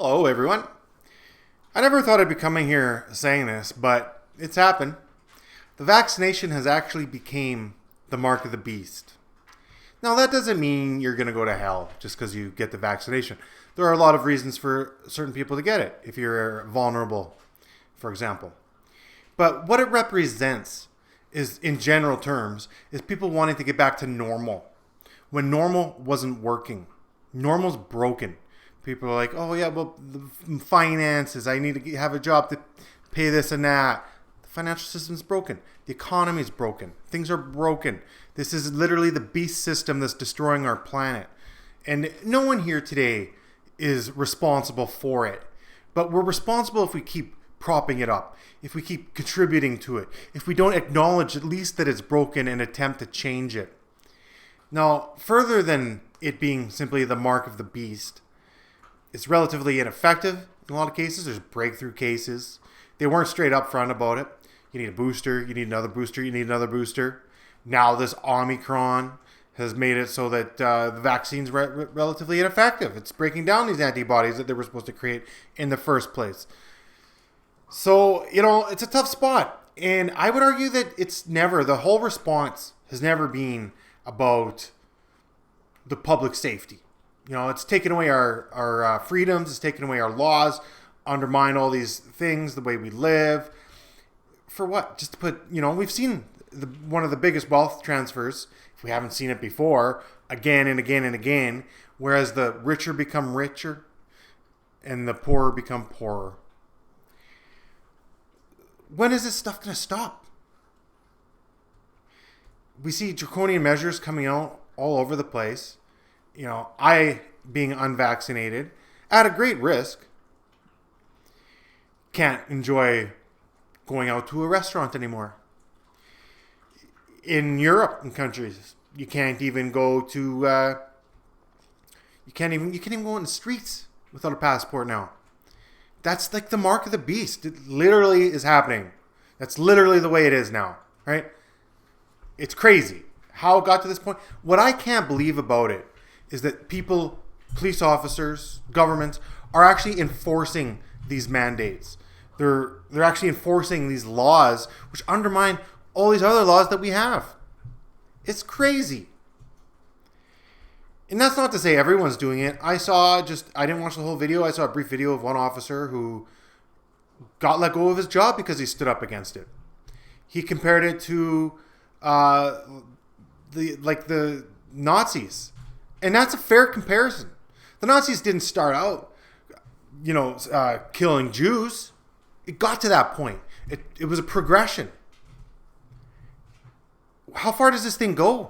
Hello, everyone. I never thought I'd be coming here saying this, but it's happened. The vaccination has actually become the mark of the beast. Now, that doesn't mean you're going to go to hell just because you get the vaccination. There are a lot of reasons for certain people to get it, if you're vulnerable, for example. But what it represents is, in general terms, is people wanting to get back to normal when normal wasn't working. Normal's broken. People are like, oh yeah, well, the finances, I need to have a job to pay this and that. The financial system's broken. The economy's broken. Things are broken. This is literally the beast system that's destroying our planet. And no one here today is responsible for it. But we're responsible if we keep propping it up, if we keep contributing to it, if we don't acknowledge at least that it's broken and attempt to change it. Now, further than it being simply the mark of the beast, it's relatively ineffective in a lot of cases. There's breakthrough cases. They weren't straight up front about it. You need a booster, you need another booster, you need another booster. Now this Omicron has made it so that the vaccine's relatively ineffective. It's breaking down these antibodies that they were supposed to create in the first place. So, it's a tough spot. And I would argue that the whole response has never been about the public safety. It's taken away our freedoms, it's taken away our laws, undermine all these things, the way we live. For what? Just to put, we've seen one of the biggest wealth transfers, if we haven't seen it before, again and again and again, whereas the richer become richer and the poorer become poorer. When is this stuff going to stop? We see draconian measures coming out all over the place. I, being unvaccinated, at a great risk, can't enjoy going out to a restaurant anymore. In Europe and countries, you can't even go to, you can't even go in the streets without a passport now. That's like the mark of the beast. It literally is happening. That's literally the way it is now, right? It's crazy how it got to this point. What I can't believe about it is that people, police officers, governments, are actually enforcing these mandates. They're actually enforcing these laws, which undermine all these other laws that we have. It's crazy. And that's not to say everyone's doing it. I didn't watch the whole video. I saw a brief video of one officer who got let go of his job because he stood up against it. He compared it to the Nazis. And that's a fair comparison. The Nazis didn't start out, killing Jews. It got to that point. It was a progression. How far does this thing go?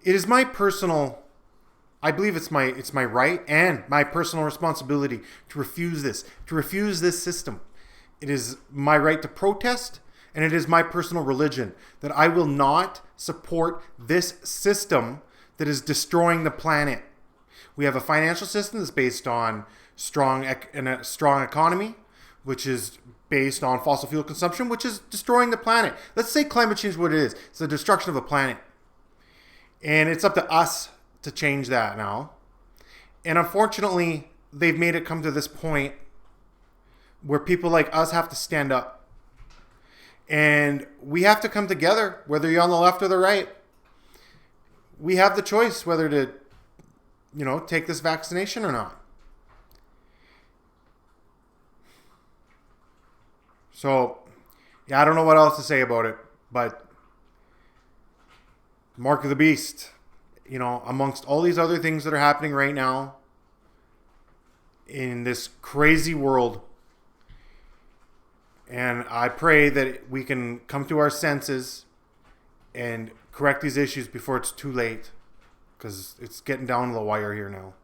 It is my personal, I believe it's my right and my personal responsibility to refuse this system. It is my right to protest. And it is my personal religion that I will not support this system that is destroying the planet. We have a financial system that's based on a strong economy, which is based on fossil fuel consumption, which is destroying the planet. Let's say climate change is what it is. It's the destruction of a planet. And it's up to us to change that now. And unfortunately, they've made it come to this point where people like us have to stand up. And we have to come together, whether you're on the left or the right. We have the choice whether to, take this vaccination or not. So, I don't know what else to say about it, but mark of the beast, amongst all these other things that are happening right now in this crazy world. And I pray that we can come to our senses and correct these issues before it's too late, because it's getting down to the wire here now.